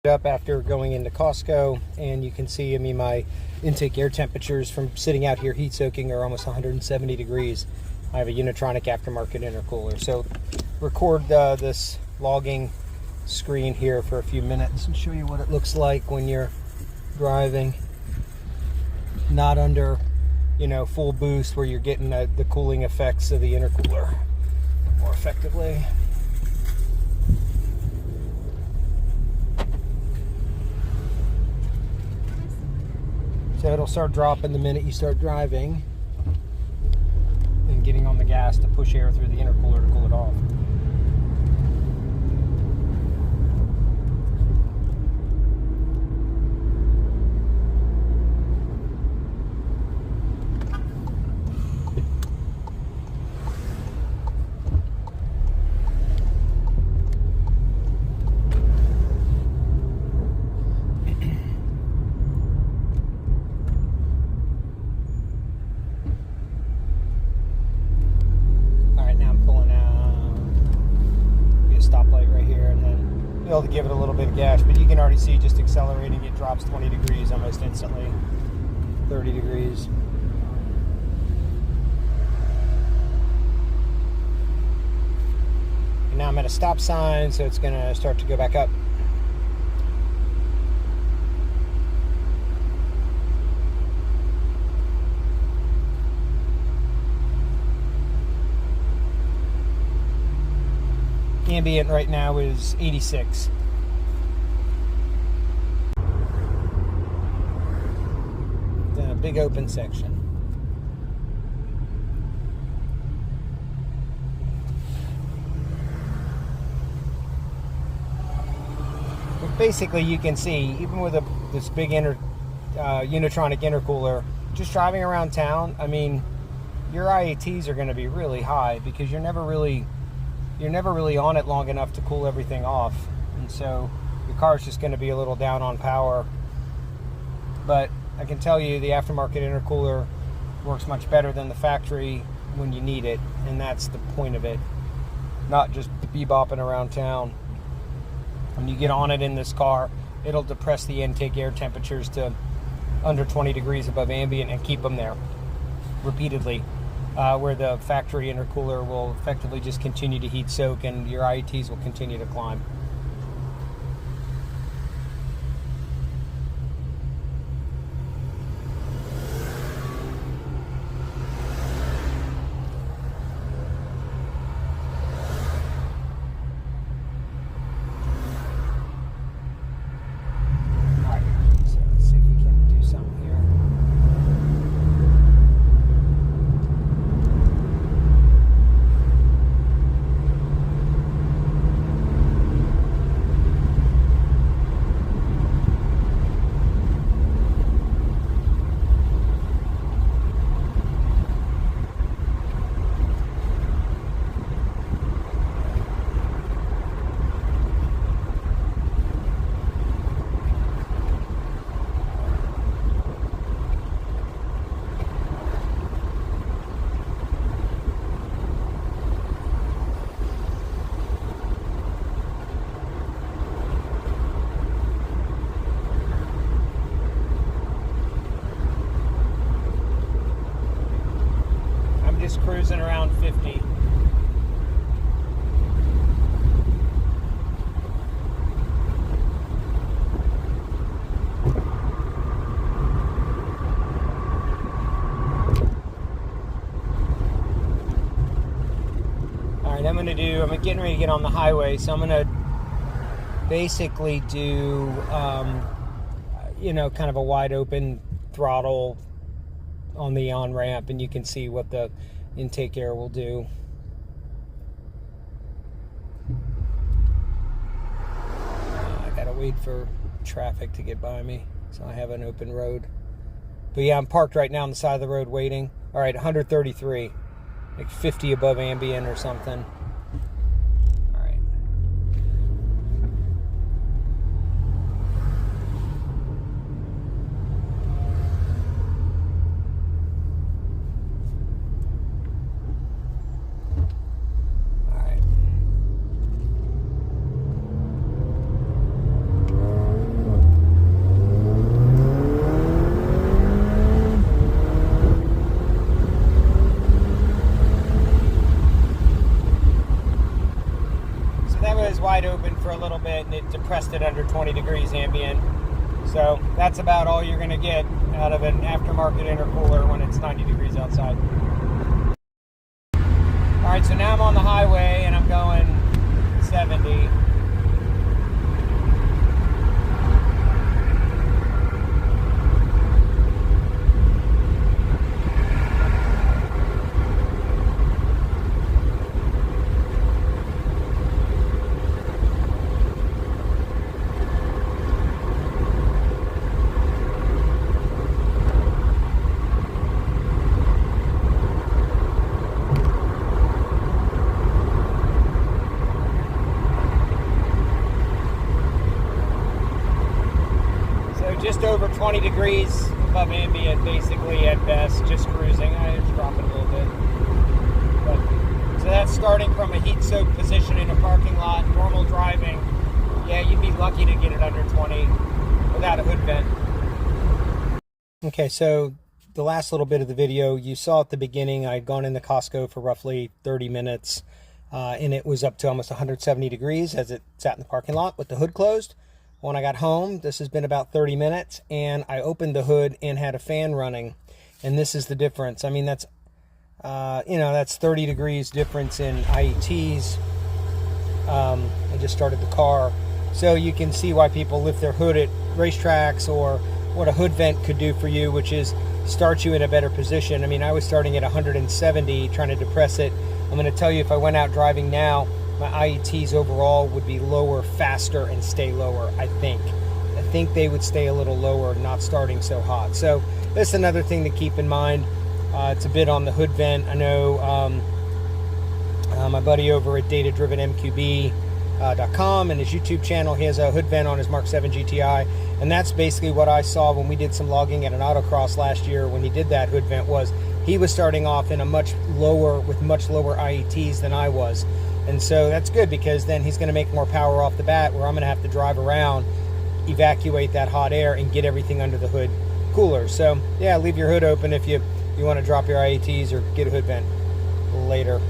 Up after going into Costco, and you can see, I mean, my intake air temperatures from sitting out here heat soaking are almost 170 degrees. I have a Unitronic aftermarket intercooler. So record this logging screen here for a few minutes and show you what it looks like when you're driving, not under, you know, full boost where you're getting the cooling effects of the intercooler more effectively. So it'll start dropping the minute you start driving and getting on the gas to push air through the intercooler to cool it off. To give it a little bit of gas, but you can already see just accelerating, it drops 20 degrees almost instantly, 30 degrees. And now I'm at a stop sign, so it's going to start to go back up. Ambient right now is 86. The big open section. But basically, you can see, even with this big Unitronic intercooler, just driving around town, I mean, your IATs are going to be really high because you're never really on it long enough to cool everything off, and so your car's just going to be a little down on power. But I can tell you the aftermarket intercooler works much better than the factory when you need it, and that's the point of it, not just bebopping around town. When you get on it in this car, it'll depress the intake air temperatures to under 20 degrees above ambient and keep them there repeatedly. Where the factory intercooler will effectively just continue to heat soak and your IATs will continue to climb. Cruising around 50. Alright, I'm getting ready to get on the highway, so I'm gonna basically do you know, kind of a wide open throttle on the on-ramp, and you can see what the intake air will do. I gotta wait for traffic to get by me, so I have an open road. But yeah, I'm parked right now on the side of the road waiting. All right, 133, like 50 above ambient or something. All right. All right. depressed it under 20 degrees ambient. So that's about all you're going to get out of an aftermarket intercooler when it's 90 degrees outside. All right, so now I'm on the highway and I'm going 70. Just over 20 degrees above ambient, basically, at best, just cruising. It's dropping a little bit. So that's starting from a heat-soaked position in a parking lot, normal driving. Yeah, you'd be lucky to get it under 20 without a hood vent. Okay, so the last little bit of the video, you saw at the beginning, I'd gone into Costco for roughly 30 minutes, and it was up to almost 170 degrees as it sat in the parking lot with the hood closed. When I got home, this has been about 30 minutes, and I opened the hood and had a fan running, and this is the difference. I mean, that's, that's 30 degrees difference in IATs. I just started the car. So you can see why people lift their hood at racetracks, or what a hood vent could do for you, which is start you in a better position. I mean, I was starting at 170, trying to depress it. I'm going to tell you, if I went out driving now, my IATs overall would be lower, faster, and stay lower, I think. I think they would stay a little lower, not starting so hot. So that's another thing to keep in mind. It's a bit on the hood vent. I know my buddy over at datadrivenmqb.com and his YouTube channel, he has a hood vent on his Mark 7 GTI. And that's basically what I saw when we did some logging at an autocross last year. When he did that hood vent, was he was starting off in a much lower IATs than I was. And so that's good, because then he's going to make more power off the bat, where I'm going to have to drive around, evacuate that hot air, and get everything under the hood cooler. So yeah, leave your hood open if you want to drop your IATs or get a hood vent later.